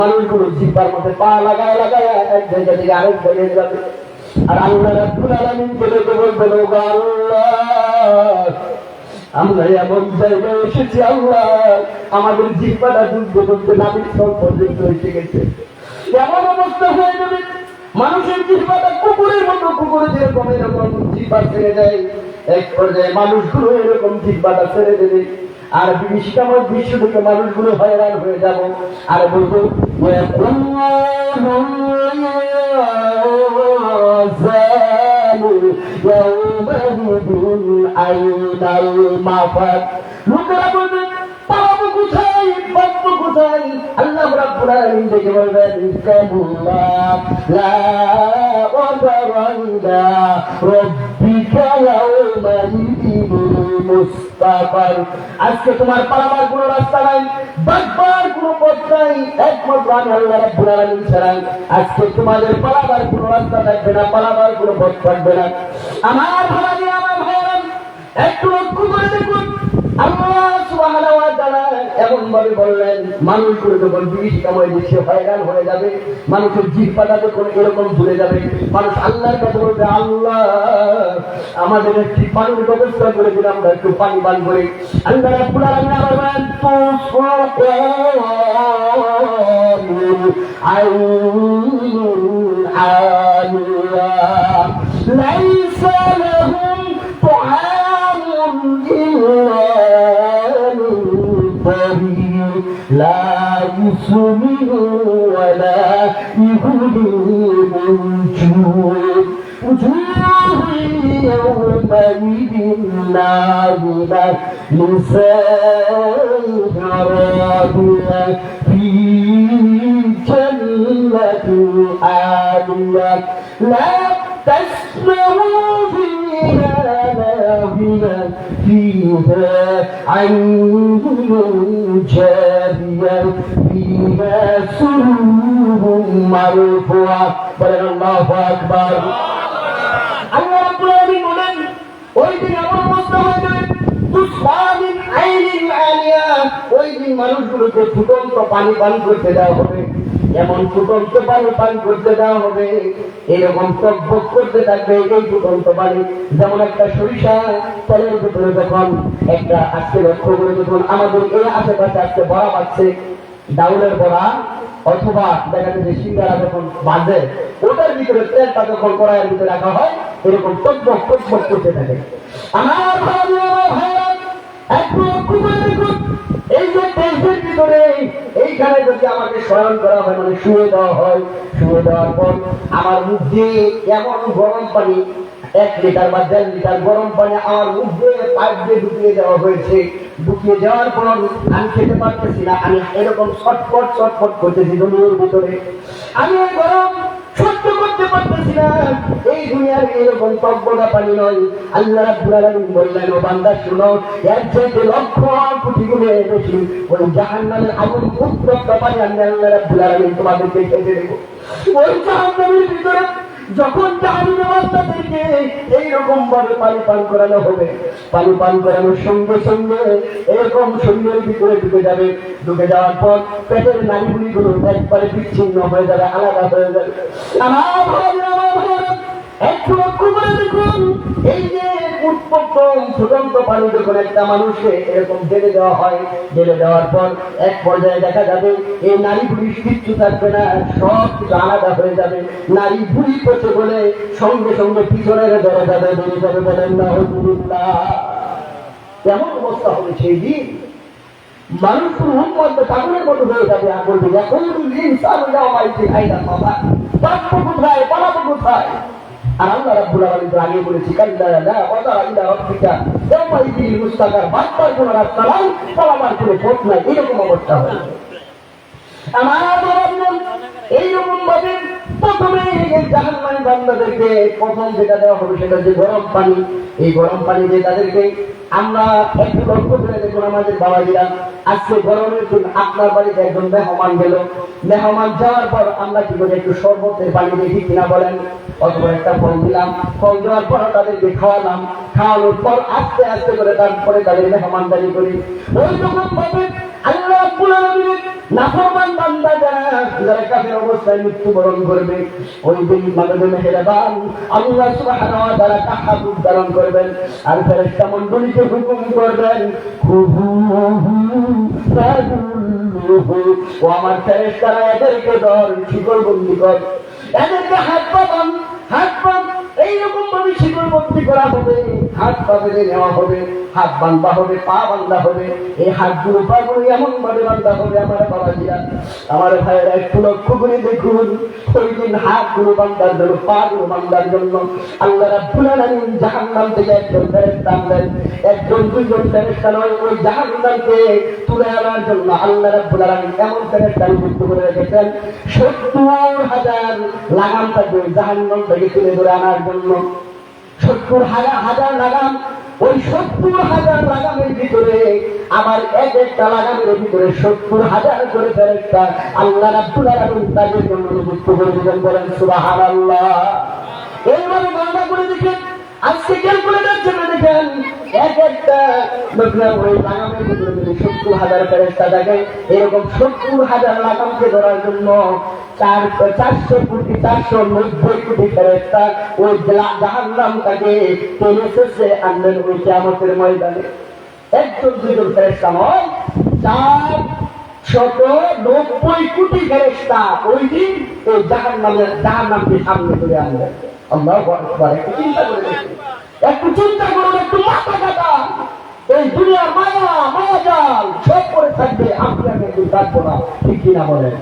মানুষগুলো জিব্বার মধ্যে পা লাগায় লাগায় এক জায়গা থেকে আরেক জায়গায় যাবে। আর আল্লাহ রাব্বুল আলামিন বলে বলবেন, ও আল্লাহ, আমরা এমন জায়গায় এসেছি আল্লাহ, আমাদের জিব্বাটা যুদ্ধ করতে নাবিক স্থল পর্যন্ত এসে গেছে। এমন অবস্থা হয়ে যাবে মানুষের জিব্বাটা কুকুরের মতো, কুকুরে যেরকম এরকম জিব্বা ছেড়ে দেয়, এক পর্যায়ে মানুষগুলো এরকম জিব্বাটা ছেড়ে দেবে। আর বিভীষিকাময় বিশ্ব থেকে মানুষগুলো হয়রান হয়ে যাব। আর বলবো, লোকেরা বলবে পালাবো কোথায়, বাঁচবো কোথায়? আল্লাহ রাব্বুল আলামিন দেখে বলবেন, কাল্লা লা ওয়াযরাইনা রাব্বিকা ইয়াওমাইদিন মুস্তাফার। আজকে তোমার পালাবার কোনো রাস্তা নাই, বাঁচবার কোনো পথ নাই, একমাত্র আমি আল্লাহ রাব্বুল আলামিন ছাড়া। আজকে তোমাদের পালাবার কোনো রাস্তা থাকবে না, পালাবার কোনো পথ থাকবে না। আমার ভাই, আমার ভাইরা, একটু লক্ষ্য করে দেখুন, আল্লাহ সুবহানাহু ওয়া তাআলা এমন ভাবে বললেন, মানুষগুলো যখন বিভীষিকাময় বিশ্বে হয়রান হয়ে যাবে, মানুষের জিহ্বাটা যখন এরকম ভুলে যাবে, মানুষ আল্লাহর কাছে বলবে, আল্লাহ আমাদের একটি পানির ব্যবস্থা করে দিন, আমরা একটু পানি পান করি। আল্লাহ রাব্বুল আলামিন আবার বলেন, লাইসা লাহুম طعام إلا من ضريع لا يسمن ولا يغني من جوع وجوه يومئذ ناظرة لسانها راضية في جنة عالية لا تسمعوا فيها لاغية فيها عين جارية فيها سرور مرفوعة বলেন আল্লাহু আকবার। আল্লাহ রাব্বুল আলামিন বলেন, ওই দিন এমন অবস্থা হয়ে যাবে, তুসফামিন আইনিন আলিয়া, ওই দিন মানুষগুলোকে ফুটন্ত পানি পান করতে দেওয়া হবে, এমন ফুটন্ত পানি পান করতে দেওয়া হবে, এরকম টকবক করতে থাকবে এই ফুটন্ত পানি। যেমন একটা সরিষা তেলের ভিতরে যখন একটা আজকে লক্ষ্য করে দেখুন, আমাদের এই আশেপাশে আজকে বড়া পাচ্ছে, ডাউলের বড়া অথবা দেখা যাচ্ছে যে সিঙ্গারা যখন বাজে, ওটার ভিতরে তেলটা যখন কড়াইয়ের ভিতরে রাখা হয়, এরকম টকবক টকবক করতে থাকে। আমার ভাইরা, একটু লক্ষ্য করে দেখুন, এই যে দেশের ভিতরে এইখানে যদি আমাকে শয়ন করা হয়, মানে শুয়ে দেওয়া হয়, শুয়ে দেওয়ার পর আমার মুখ দিয়ে এমন গরম পানি 1 লিটার বা 1.5 লিটার গরম পানি আমার মুখ দিয়ে পাইপ দিয়ে ঢুকিয়ে দেওয়া হয়েছে। ঢুকিয়ে দেওয়ার পর আমি খেতে পারতেছি না, আমি এরকম ছটফট ছটফট করতেছি দুনিয়ার ভিতরে, আমি ওই গরম সহ্য করতে পারতেছি না। এই দুনিয়ার এরকম টকবকা পানি নয়। আল্লাহ রাব্বুল আলামিন বললেন, ও বান্দা শুনো, এর চাইতে লক্ষ কোটি গুণে বেশি ওই জাহান্নামের আগুন উত্তপ্ত পানি আমি আল্লাহ রাব্বুল আলামিন তোমাদেরকে খেতে দেবো। ওই জাহান্নামের ভিতরে যখন জাহান্নামের বান্দাদেরকে এইরকম ভাবে পানি পান করানো হবে, পানি পান করানোর সঙ্গে সঙ্গে এরকম শরীরের ভিতরে ঢুকে যাবে, ঢুকে যাওয়ার পর পেটের নাড়িগুলিগুলো একবারে বিচ্ছিন্ন হয়ে যাবে, আলাদা হয়ে যাবে। আমার ভাইরা, একটু লক্ষ্য করে দেখুন, এই যে উত্তপ্ত ফুটন্ত পানি যখন একটা মানুষকে এরকম ঢেলে দেওয়া হয়, ঢেলে দেওয়ার পর এক পর্যায়ে দেখা যাবে এই নারীগুলি কিচ্ছু থাকবে না, সব কিছু আলাদা হয়ে যাবে। নারী ভুড়ি করছে বলে সঙ্গে সঙ্গে পিছনের ধরে যাবে, বেরিয়ে যাবে, বলেন না হুজুরুল্লাহ। কেমন অবস্থা হবে সেই দিন? মানুষ পুরো মধ্যে পাগলের মতো হয়ে যাবে, আর বলবে, এখন ইনসান ইয়াউমাইদিন আইনা মাফা, বাঁচবো কোথায়, পালাবো কোথায়? আর আল্লাহ রাব্বুল আলামিন আগে বলেছি, কাল্লা লা ওয়াযরা ইলা রাব্বিকা ইয়াউমাইদিন মুস্তাকার, বাঁচবার কোনো রাস্তা নাই, পালাবার কোনো পথ নাই, এরকম অবস্থা হবে। আমার বন্ধুগণ, এইরকম ভাবে প্রথমে এই জাহান্নামী বান্দাদেরকে প্রথম যেটা দেওয়া হবে সেটা হচ্ছে গরম পানি। এই গরম পানি দিয়ে তাদেরকে আমরা একটু লক্ষ্য করে দেখুন, আমাদের বাবাজিরা আজকে গরমের দিন আপনার বাড়িতে একজন মেহমান গেল, মেহমান যাওয়ার পর আমরা কি করে একটু শরবতের পানি দেখি কিনা বলেন, অথবা একটা ফল দিলাম, ফল দেওয়ার পর তাদেরকে খাওয়ালাম, খাওয়ানোর পর আস্তে আস্তে করে তারপরে তাদের মেহমানদারি করি। ওই রকম ভাবে আল্লাহ রাব্বুল আলামিন নাফরমান বান্দা যারা কাফের অবস্থায় মৃত্যুবরণ করবে ওই দিন মানবে মেহেরবান আল্লাহ সুবহানাহু ওয়া তাআলা তাহাজ্জুদ ধারণ করবেন আর ফেরেশতা মণ্ডলীকে হুকুম করবেন ও আমার ফেরেশতারা এদেরকে ধর শিকলবন্দি কর, এদেরকে হাত পা এইরকম ভাবে শিকলবন্দি করা হবে, হাত পা বেঁধে নেওয়া হবে, হাত বান্ধা হবে, পা বান্ধা হবে, এই হাতগুলো পাগুলো এমন ভাবে বান্ধা হবে আমার বাবাজিরা আমার ভাইয়েরা একটু লক্ষ্য করে দেখুন ওই দিন হাতগুলো বান্ধার জন্য পাগুলো বান্ধার জন্য আল্লাহ রাব্বুল আলামিন জাহান্নাম থেকে একজন ফেরেশতা আনলেন, একজন দুইজন ফেরেশতা নয়, ওই জাহান্নামকে তুলে আনার জন্য আল্লাহ রাব্বুল আলামিন এমন ফেরেশতা নিযুক্ত করে রেখেছেন ৭০,০০০ লাগাম থাকবে জাহান্নাম থেকে তুলে ধরে আনার জন্য। ৭০,০০০ লাগাম, ওই ৭০,০০০ লাগামের ভিতরে আবার এক একটা লাগামের ভিতরে ৭০,০০০ করে ফেরেশতা আল্লাহ রাব্বুল আলামিন তাদের জন্য নিযুক্ত করে দিবেন, বলেন সুবহানাল্লাহ। এইভাবে গণনা করে দেখেন, আজকে ক্যালকুলেটর চলে দেখেন এক একটা ওই লাগামের ভিতরে যদি ৭০,০০০ ফেরেশতা থাকে, এরকম ৭০,০০০ লাগামকে ধরার জন্য 490 কোটি ফেরেশতা ওই জাহান্নামটাকে টেনে শেষে আনলেন ওই কিয়ামতের ময়দানে। একজন দুইজন ফেরেশতা নয়, 490 কোটি ফেরেশতা ওই দিন ওই জাহান্নামকে সামনে করে আনলেন। আল্লাহু আকবার। একটু চিন্তা করে দেখুন, একটু চিন্তা করুন, একটু মাথা কাটান। এই দুনিয়ার মায়াজাল সব করে থাকবে, আপনি আমি একটু থাকবো না, ঠিক কিনা বলেন?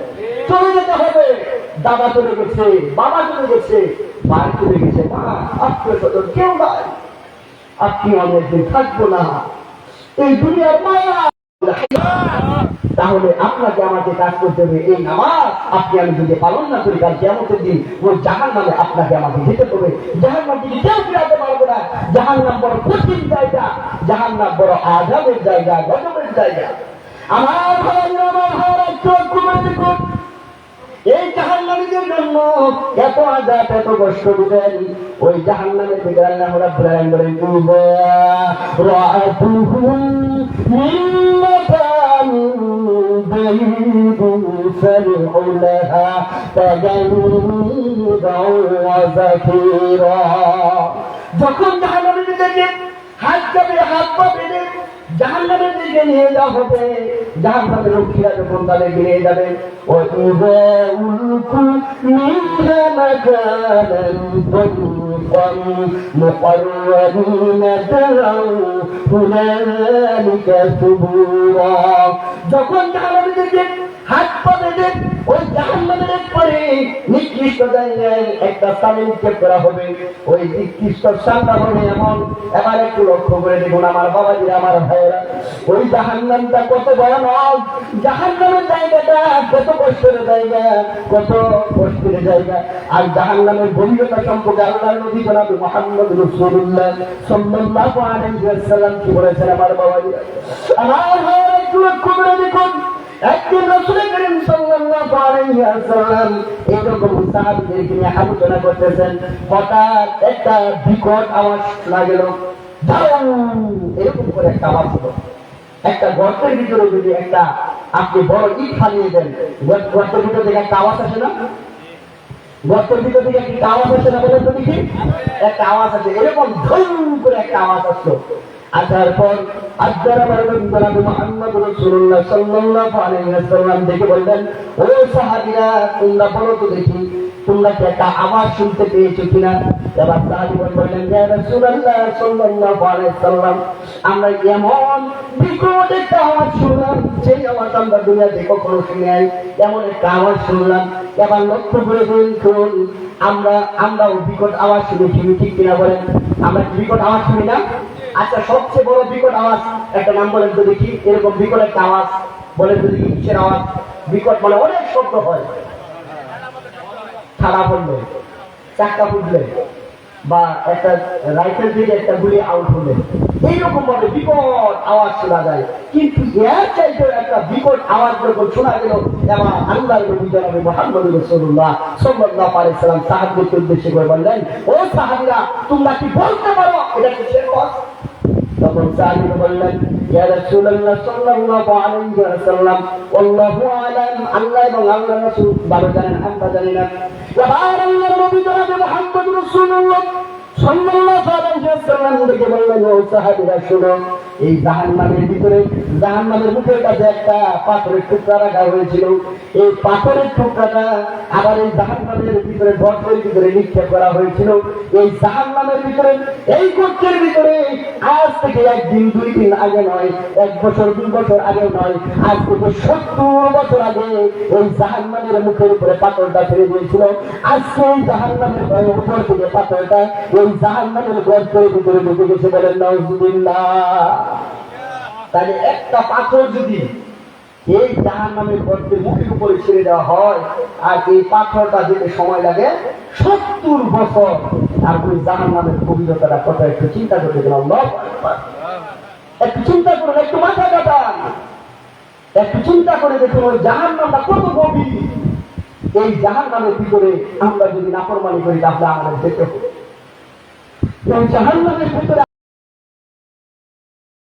চলে যেতে হবে। দাদা চলে গেছে, বাবা চলে গেছে, ভাই চলে গেছে, মা আত্মীয় স্বজন কেউ নাই, আপনি আমি একদিন থাকবো না, এই দুনিয়ার মায়া। তাহলে আপনাকে আমাকে কাজ করতে হবে এই নামাজ আপনি আমি যদি পালন না করি, কাল কিয়ামতের দিন ওই জাহান্নামে আপনাকে আমাকে যেতে হবে। জাহান্নাম থেকে কেউ ফিরাতে পারবে না। জাহান্নাম বড় কঠিন জায়গা, জাহান্নাম বড় আযাবের জায়গা, গজবের জায়গা। আমার ভাইরা একটু দেখুন, এই জাহান্নামীদের জন্য এত আযাব এত কষ্ট দিবেন, ওই জাহান্নামের দিকে আল্লাহ রাব্বুল আলামিন বলেন রাআতুহুম মিন মাকানিন বাঈদিন ফালউলাহা তাজাইদাও ওয়া যাকিরা। যখন জাহান্নামীদেরকে হাত পা বেঁধে জাহান্নামের দিকে নিয়ে যাওয়া হবে, জাহান্নামের রক্ষীরা যখন তাদেরকে নিয়ে যাবে, যখন জাহান্নামীদেরকে হাত পা বেঁধে ওই জাহান্নামের পরে নিকৃষ্ট জায়গায় একটা স্থানে নিক্ষেপ করা হবে, ওই নিকৃষ্ট স্থানটা হবে এমন। এবার একটু লক্ষ্য করে দেখুন আমার বাবাজিরা আমার ভাইয়েরা, ওই জাহান্নামটা কত ভয়ানক, জাহান্নামের জায়গাটা কত কষ্টের জায়গা, কত কষ্টের জায়গা। আর জাহান্নামের গভীরতা সম্পর্কে আল্লাহর নবী জনাব মুহাম্মদ রাসূলুল্লাহ সাল্লাল্লাহু আলাইহি ওয়াসাল্লাম কি বলেছেন আমার বাবাজিরা আমার ভাইয়েরা, একটু লক্ষ্য করে দেখুন। একদিন রাসূল করিম সাল্লাল্লাহু আলাইহি ওয়াসাল্লাম এরকম সাহাবীদেরকে নিয়ে আলোচনা করতেছেন, হঠাৎ একটা বিকট আওয়াজ শোনা গেল, এরকম করে একটা আওয়াজ হলো। একটা গর্তের ভিতরে যদি একটা আপনি বড় ইট ফালিয়ে দেন, গর্তের ভিতর থেকে একটা আওয়াজ আসে না? গর্তের ভিতর থেকে একটা আওয়াজ আসে না? বলেন তো দেখি, একটা আওয়াজ আছে, এরকম ধুম করে একটা আওয়াজ আসলো। আসার পর মুহাম্মদ রাসূলুল্লাহ সাল্লাল্লাহু আলাইহি ওয়াসাল্লাম দেখে বললেন, ও সাহাবীরা তোমরা বলো তো দেখি তোমরা কি একটা আওয়াজ শুনতে পেয়েছো কিনা? এবার সাহাবীগণ বললেন, ইয়া রাসূলুল্লাহ সাল্লাল্লাহু আলাইহি ওয়াসাল্লাম, আমরা এমন বিকট একটা আওয়াজ শুনলাম, সেই আওয়াজ আমরা দুনিয়াতে কখনো শুনি নাই, এমন একটা আওয়াজ শুনলাম। এবার লক্ষ্য করে দেখুন, আমরাও বিকট আওয়াজ শুনেছি, ঠিক কিনা বলেন? আমরা বিকট আওয়াজ শুনি না? আচ্ছা, সবচেয়ে বড় বিকট আওয়াজ একটা নাম বলেন তো দেখি, এরকম বিকট একটা আওয়াজ বলেন তো দেখি, কিসের আওয়াজ? বিকট মানে অনেক শব্দ হয়, ছাড়া পড়লে, চাক্কা ফুটলে, বা একটা রাইফেল থেকে একটা গুলি আউট হলে, এইরকম ভাবে বিকট আওয়াজ শোনা যায়। কিন্তু এর চাইতে একটা বিকট আওয়াজ যখন শোনা গেল, এবার আল্লাহর নবী জনাব মুহাম্মদ রাসূলুল্লাহ সাল্লাল্লাহু আলাইহি ওয়াসাল্লাম সাহাবীদেরকে উদ্দেশ্য করে বললেন, ও সাহাবীরা তোমরা কি বলতে পারো এটা কিসের আওয়াজ? তখন তখন সাহাবী বললেন, ইয়া রাসূলুল্লাহ সাল্লাল্লাহু আলাইহি ওয়াসাল্লাম, আল্লাহু আলাম, আল্লাহ এবং আল্লাহর রাসূল ভালো জানেন, আমরা জানি না। এবার আল্লাহর নবী জনাবে মুহাম্মদ রাসূলুল্লাহ সাল্লাল্লাহু আলাইহি ওয়াসাল্লাম দেখে বললেন, ও সাহাবীরা শুনো, এই জাহান্নামের ভিতরে, জাহান্নামের মুখের কাছে একটা পাথরের টুকরা রাখা হয়েছিল। এই পাথরের টুকরাটা আবার এই জাহান্নামের ভিতরে গর্তের ভিতরে নিক্ষেপ করা হয়েছিল। এই জাহান্নামের ভিতরে, এই গর্তের ভিতরে আজ থেকে একদিন দুই দিন আগে নয়, 1 বছর 2 বছর আগে নয়, আজ থেকে 70 বছর আগে ওই জাহান্নামের মুখের উপরে পাথরটা ছেড়ে দিয়েছিল। আজকে এই জাহান্নামের উপর থেকে পাথরটা ওই জাহান্নামের গর্তের ভিতরে ঢুকে গেছে, বলেন নাউজুবিল্লাহ। তাহলে একটা পাথর যদি এই জাহান্নামের গর্তের মুখের উপরে ছেড়ে দেওয়া হয়, আর এই পাথরটা যেতে সময় লাগে 70 বছর, আর ওই জাহান্নামের গভীরতাটা কত একটু চিন্তা করতে গেলাম। একটু চিন্তা করুন, একটু মাথা কাটান, একটু চিন্তা করে দেখুন ওই জাহান্নামটা কত গভীর। এই জাহান্নামের ভিতরে আমরা যদি নাফরমানি করি তাহলে আমাদের যেতে হবে। এই জাহান্নামের ভিতরে